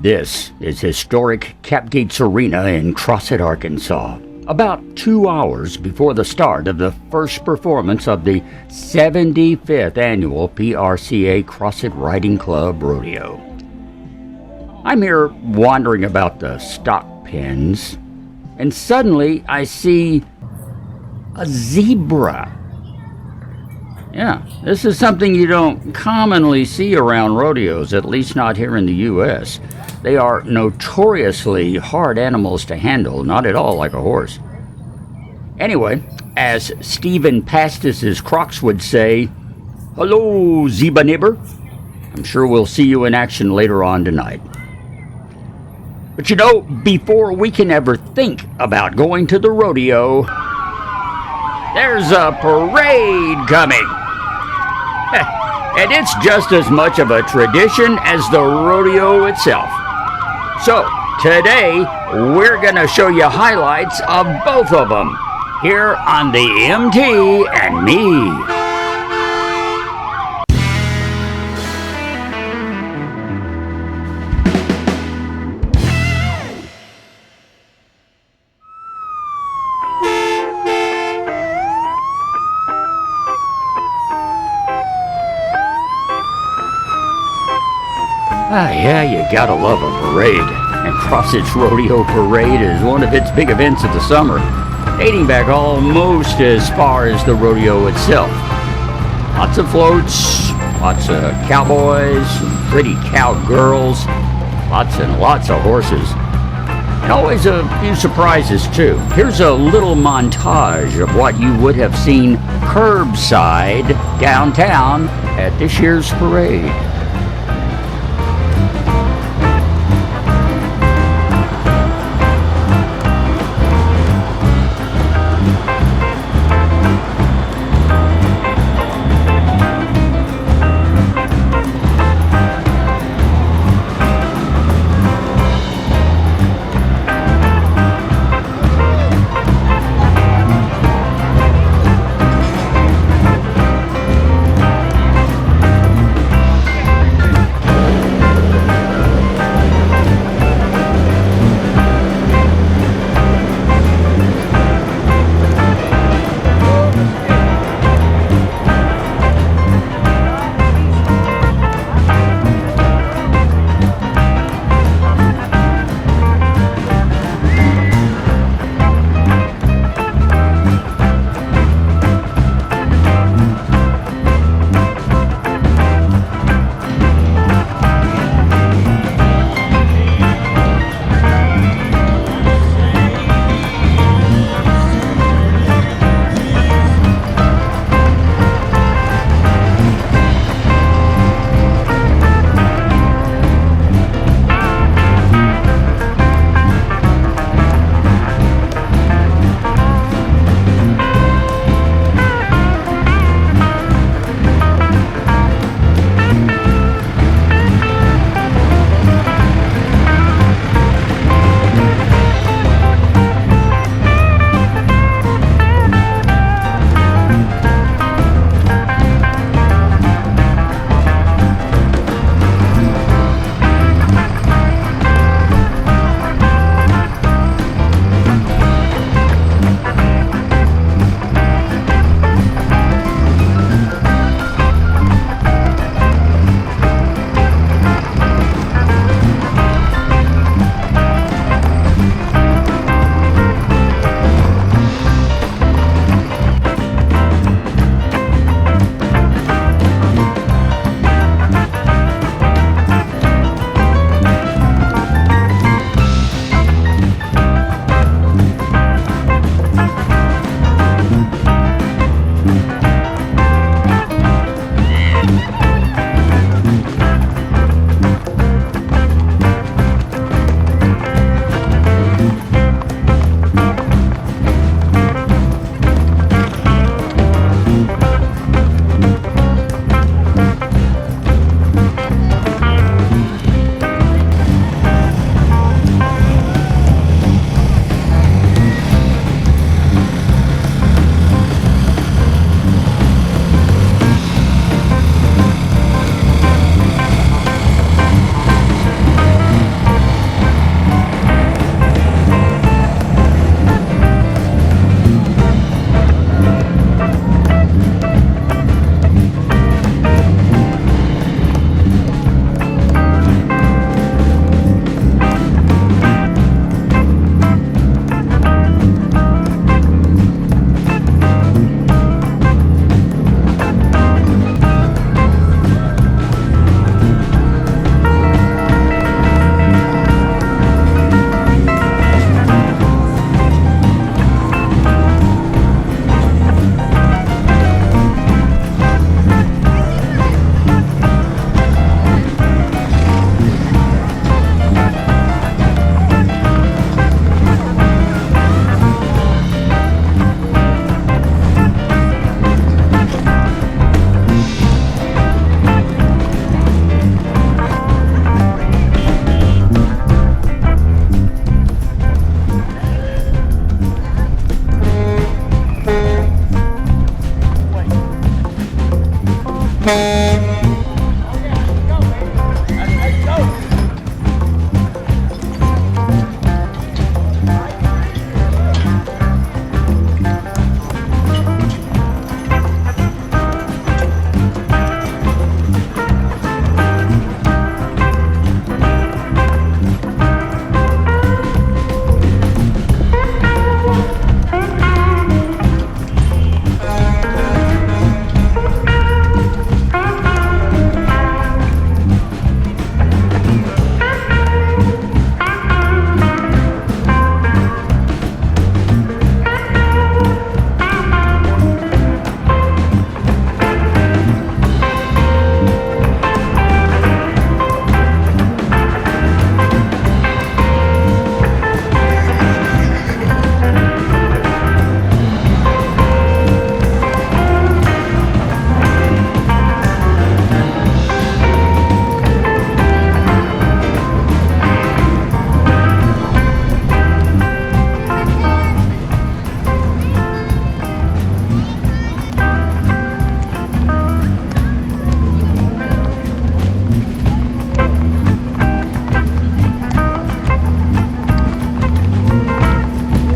This is historic Capgates Arena in Crossett, Arkansas. About 2 hours before the start of the first performance of the 75th annual PRCA Crossett Riding Club Rodeo. I'm here wandering about the stock pens, and suddenly I see a zebra. Yeah, this is something you don't commonly see around rodeos, at least not here in the U.S. They are notoriously hard animals to handle, not at all like a horse. Anyway, as Stephen Pastis's Crocs would say, "Hello, zebra neighbor." I'm sure we'll see you in action later on tonight. But you know, before we can ever think about going to the rodeo, there's a parade coming. And it's just as much of a tradition as the rodeo itself. So, today, we're going to show you highlights of both of them here on the MT and Me. Yeah, you gotta love a parade. And Crossett's Rodeo Parade is one of its big events of the summer, dating back almost as far as the rodeo itself. Lots of floats, lots of cowboys, some pretty cowgirls, lots and lots of horses. And always a few surprises too. Here's a little montage of what you would have seen curbside downtown at this year's parade.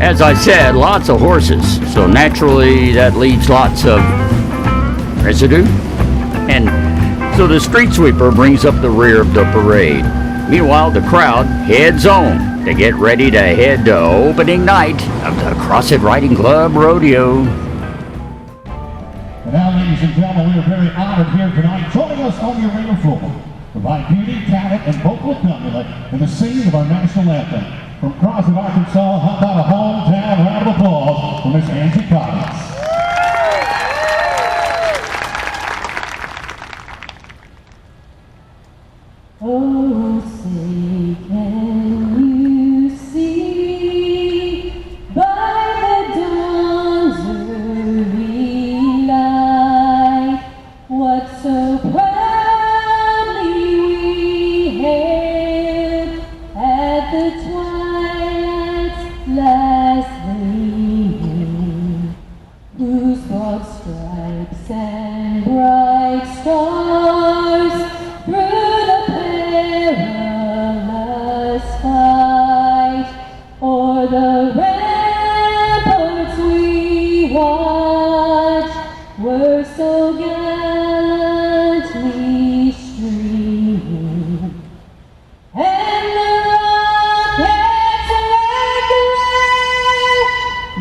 As I said, lots of horses, so naturally that leaves lots of residue. And so the street sweeper brings up the rear of the parade. Meanwhile, the crowd heads on to get ready to head to opening night of the Crossett Riding Club Rodeo. And now, ladies and gentlemen, we are very honored here tonight. Joining us on the arena floor, provide beauty, talent, and vocal accompaniment in the singing of our national anthem. From Crossett, Arkansas, how about a hometown round of applause for Miss Angie Collins. Oh, say can you see by the dawn's early light what so proudly we hailed at the twilight's last gleaming, whose broad stripes and bright stars through the perilous fight o'er the ramparts we watched were so gallantly streaming, and the rockets rang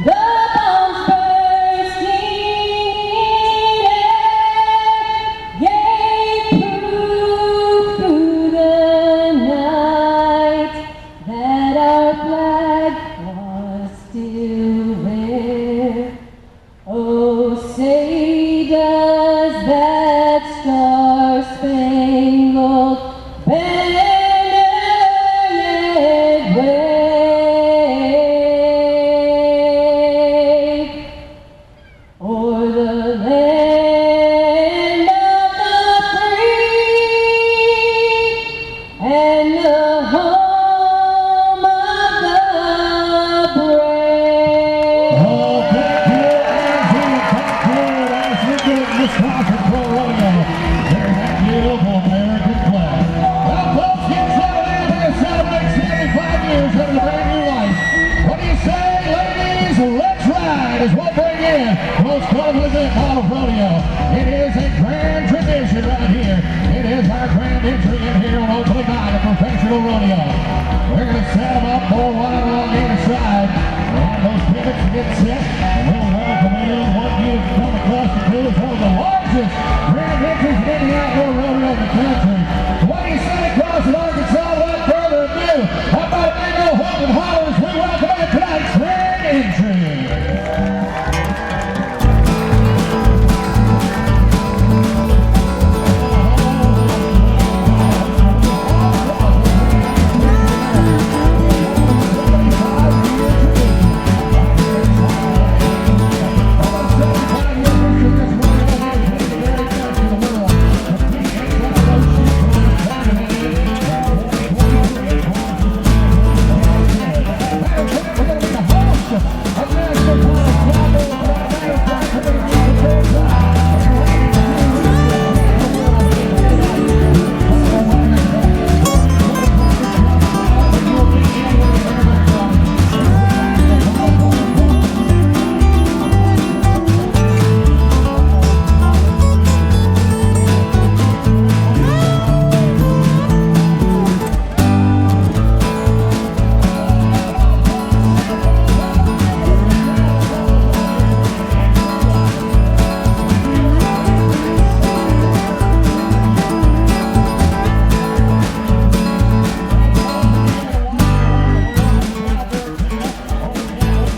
the bombs bursting in air gave proof through the night that our flag was still there. Oh, say does that star-spangled banner yet wave o'er the land of the free and the home of the brave? Oh, thank you, Angie. Thank you. As we get Miss Crossett Pro Rodeo, there's that beautiful American flag. Well, folks, get settled in here, celebrate 75 years of a brand new life. What do you say, ladies? Let's ride as we'll bring in the most colorful event in all of rodeo. It is a grand tradition right here. It is our grand entry in here on opening night of professional rodeo. We're going to set them up more one along either side. And those pivots get set. And we'll welcome in what you've come across to do is one of the largest grand entries in any outdoor rodeo in the country. What do you say, Crossett, Arkansas? Without further ado, how about a big old hook and holler as we welcome in tonight's grand entry? The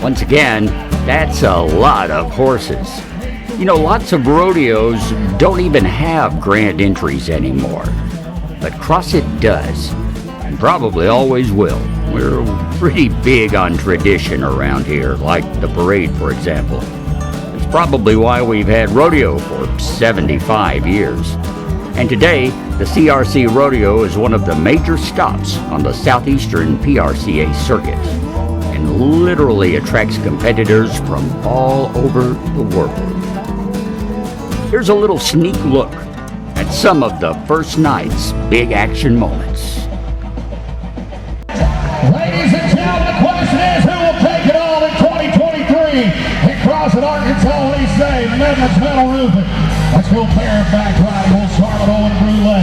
Once again, that's a lot of horses. You know, lots of rodeos don't even have grand entries anymore. But Crossett does, and probably always will. We're pretty big on tradition around here, like the parade, for example. It's probably why we've had rodeo for 75 years. And today, the CRC Rodeo is one of the major stops on the southeastern PRCA circuit, and literally attracts competitors from all over the world. Here's a little sneak look at some of the first night's big action moments. Ladies and gentlemen, the question is, who will take it all in 2023? In Crossett, Arkansas, we say, Memphis Metal Roofing. Let's go bareback riding. We'll start with Owen Brulé.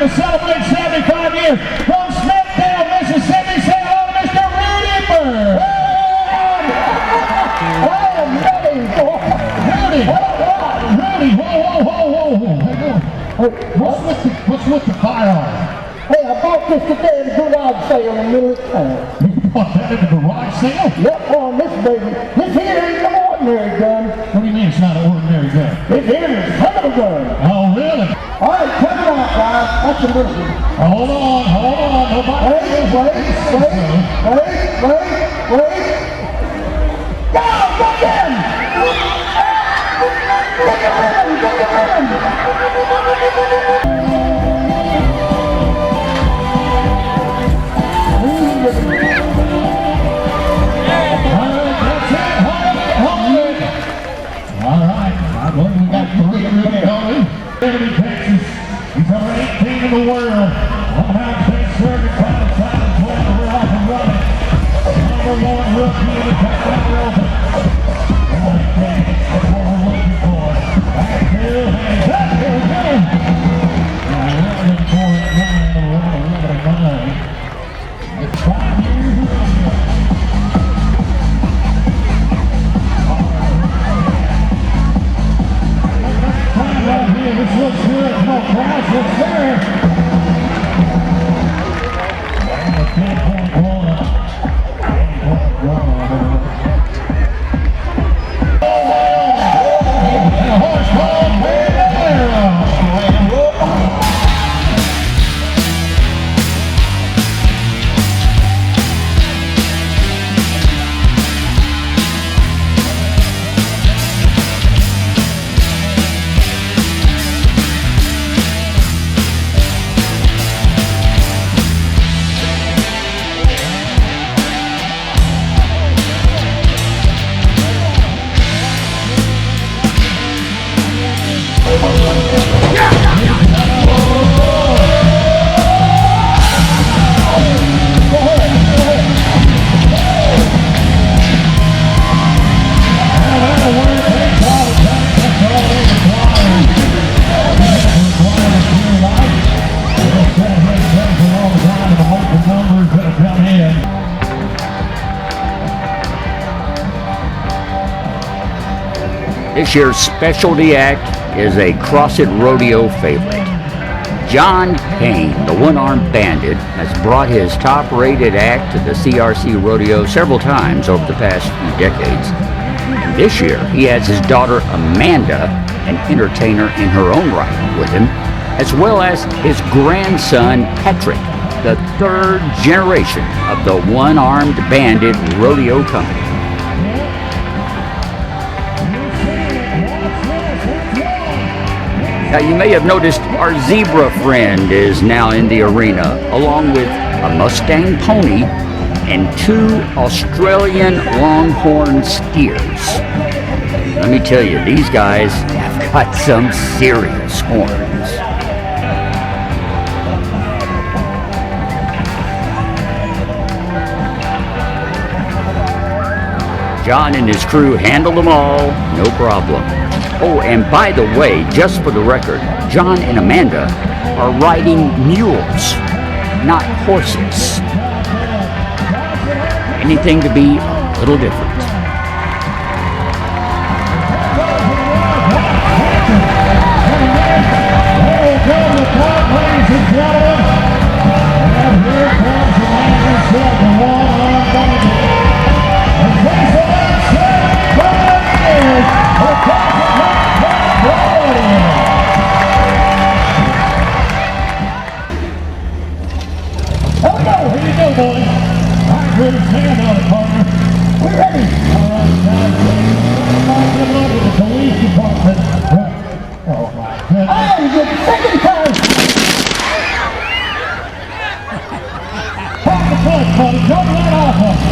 To celebrate 75 years from Smithtown, Mississippi, say hello to Mr. Rudy Bird. Rudy, what's with the firearm? Hey, I bought this today at a garage sale in the middle of town. You bought that at the garage sale? Yep, on this baby. This here ain't no ordinary gun. What do you mean it's not an ordinary gun? This here is a hell of a gun. Oh, really? All right, cut it out, guys. That's a little one. Hold on. Nobody. Wait. Go, get in! Texas. He's number 18 in the world. On out state circuit, qualified and 12. We're off and running. Number one rookie in the Carolina Open. That's what we're looking for. Back to here we go. Now, running for it, 9, 11, 9. It's 5 years ago. This looks good. No crowds looks there. And a 10-point run. 10-point run. And a horse called Rodeo. This year's specialty act is a Crossett Rodeo favorite. John Payne, the one-armed bandit, has brought his top-rated act to the CRC Rodeo several times over the past few decades. And this year, he has his daughter Amanda, an entertainer in her own right, with him, as well as his grandson Patrick, the third generation of the one-armed bandit rodeo company. Now, you may have noticed our zebra friend is now in the arena, along with a Mustang pony and 2 Australian longhorn steers. Let me tell you, these guys have got some serious horns. John and his crew handle them all, no problem. Oh, and by the way, just for the record, John and Amanda are riding mules, not horses. Anything to be a little different. We're ready. The police department. Oh my goodness. Oh, the second time. Pop the clutch, buddy. Don't let off of it.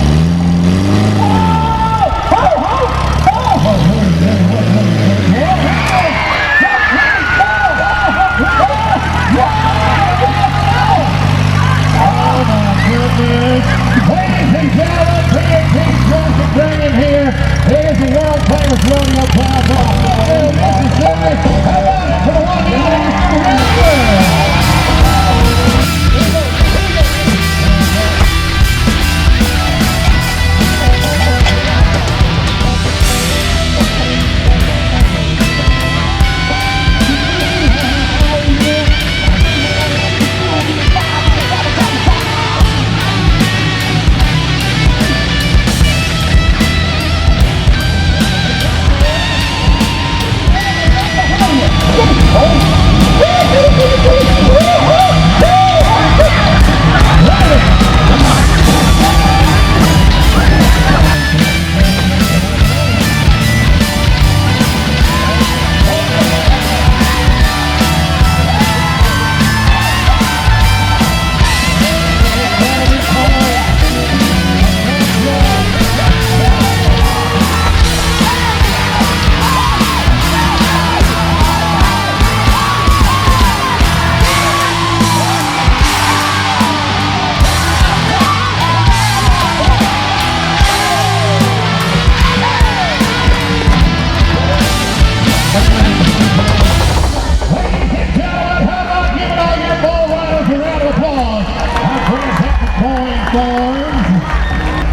Oh my goodness. Ladies and gentlemen, PNT Crossett bringing here. Here's the world famous rodeo plaza. This is Jerry. How about it for the one and only Russ?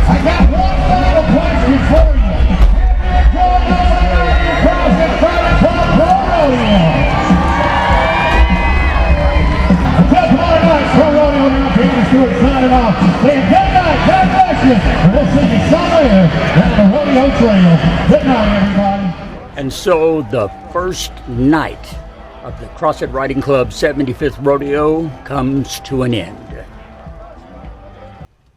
I got one final question for you. Crossett Riding Club Rodeo. Until tomorrow night, Pro Rodeo now, Peter Stewart signing off. Saying good night, God bless you. And we'll see you somewhere down the rodeo trail. Good night, everybody. And so the first night of the Crossett Riding Club 75th Rodeo comes to an end.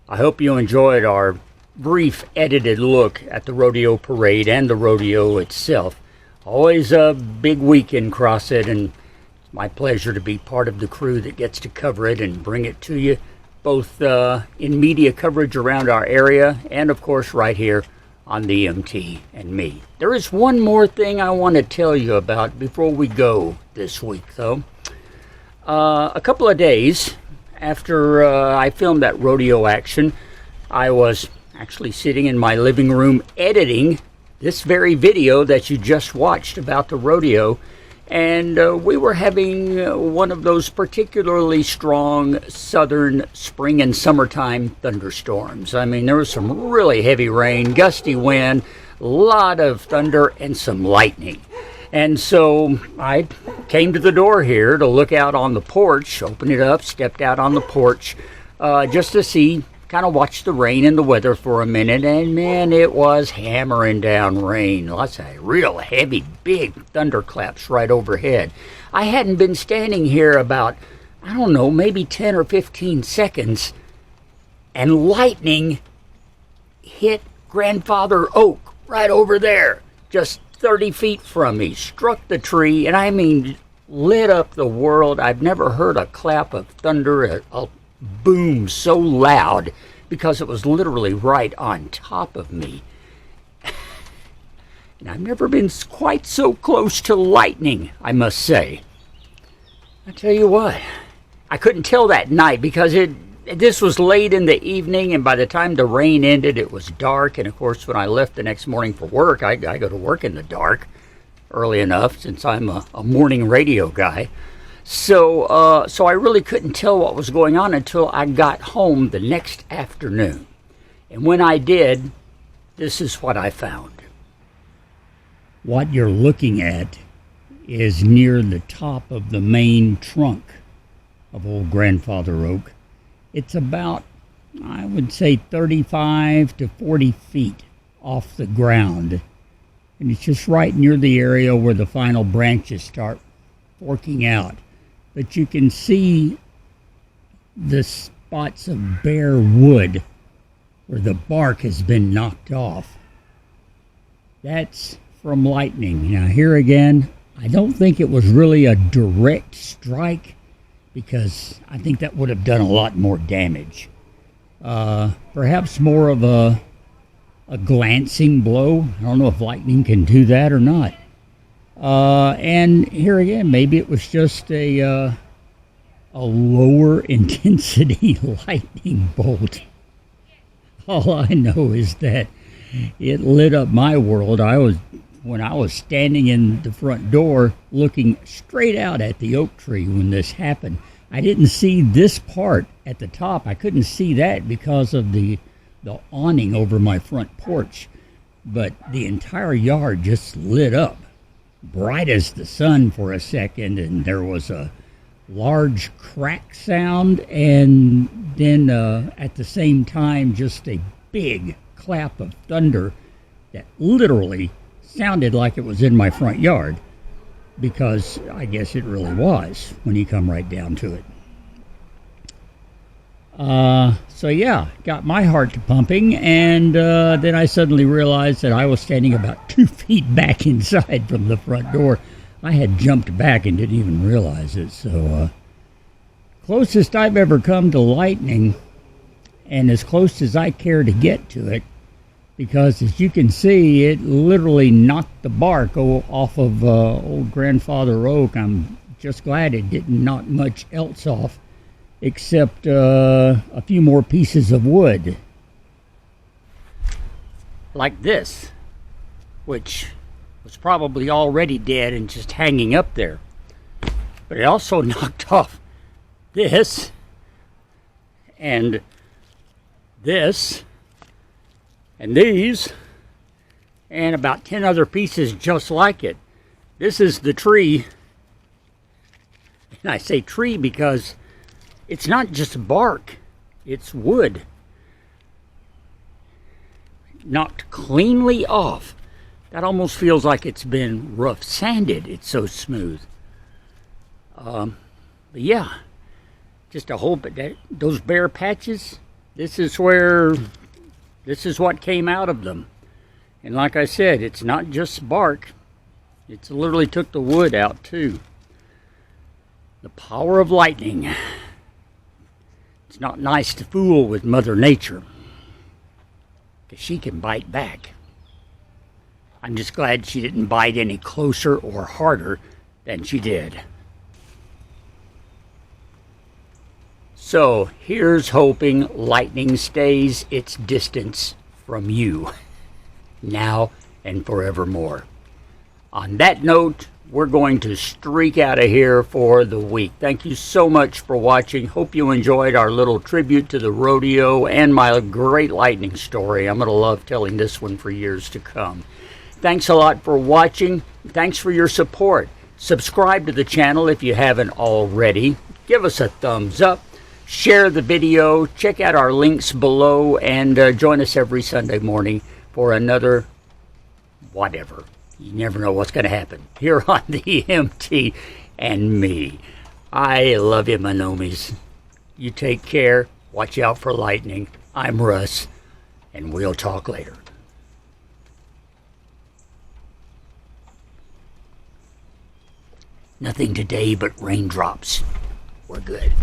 I hope you enjoyed our brief edited look at the rodeo parade and the rodeo itself. Always a big week in Crossett, and it's my pleasure to be part of the crew that gets to cover it and bring it to you, both in media coverage around our area and, of course, right here on the MT and me. There is one more thing I want to tell you about before we go this week, though. A couple of days after I filmed that rodeo action, I was actually sitting in my living room editing this very video that you just watched about the rodeo, and we were having one of those particularly strong southern spring and summertime thunderstorms. I mean, there was some really heavy rain, gusty wind, a lot of thunder, and some lightning. And so I came to the door here to look out on the porch, opened it up, stepped out on the porch just to see, kind of watch the rain and the weather for a minute. And man, it was hammering down rain. Lots of real heavy, big thunderclaps right overhead. I hadn't been standing here about, I don't know, maybe 10 or 15 seconds, and lightning hit Grandfather Oak right over there, just 30 feet from me, struck the tree, and I mean lit up the world. I've never heard a clap of thunder, a boom so loud, because it was literally right on top of me. And I've never been quite so close to lightning, I must say. I tell you what, I couldn't tell that night because this was late in the evening, and by the time the rain ended, it was dark. And of course, when I left the next morning for work, I go to work in the dark early enough since I'm a morning radio guy. So I really couldn't tell what was going on until I got home the next afternoon. And when I did, this is what I found. What you're looking at is near the top of the main trunk of old Grandfather Oak. It's about, I would say, 35 to 40 feet off the ground. And it's just right near the area where the final branches start forking out. But you can see the spots of bare wood where the bark has been knocked off. That's from lightning. Now here again, I don't think it was really a direct strike because I think that would have done a lot more damage. Perhaps more of a glancing blow. I don't know if lightning can do that or not. And here again, maybe it was just a lower intensity lightning bolt. All I know is that it lit up my world. When I was standing in the front door looking straight out at the oak tree when this happened. I didn't see this part at the top. I couldn't see that because of the awning over my front porch. But the entire yard just lit up, bright as the sun for a second, and there was a large crack sound, and then at the same time just a big clap of thunder that literally sounded like it was in my front yard, because I guess it really was when you come right down to it. So yeah, got my heart to pumping, and then I suddenly realized that I was standing about 2 feet back inside from the front door. I had jumped back and didn't even realize it. So closest I've ever come to lightning, and as close as I care to get to it, because as you can see, it literally knocked the bark off of old Grandfather Oak. I'm just glad it didn't knock much else off except a few more pieces of wood. Like this, which was probably already dead and just hanging up there. But it also knocked off this, and this, and these, and about 10 other pieces just like it. This is the tree, and I say tree because it's not just bark, it's wood. Knocked cleanly off. That almost feels like it's been rough sanded, it's so smooth. But yeah, just a whole bit, those bare patches, this is what came out of them. And like I said, it's not just bark. It's literally took the wood out too. The power of lightning. It's not nice to fool with Mother Nature, because she can bite back. I'm just glad she didn't bite any closer or harder than she did. So here's hoping lightning stays its distance from you, now and forevermore. On that note, we're going to streak out of here for the week. Thank you so much for watching. Hope you enjoyed our little tribute to the rodeo and my great lightning story. I'm going to love telling this one for years to come. Thanks a lot for watching. Thanks for your support. Subscribe to the channel if you haven't already. Give us a thumbs up. Share the video. Check out our links below, and join us every Sunday morning for another whatever. You never know what's going to happen here on the MT and me. I love you, my nomies. You take care. Watch out for lightning. I'm Russ, and we'll talk later. Nothing today but raindrops. We're good.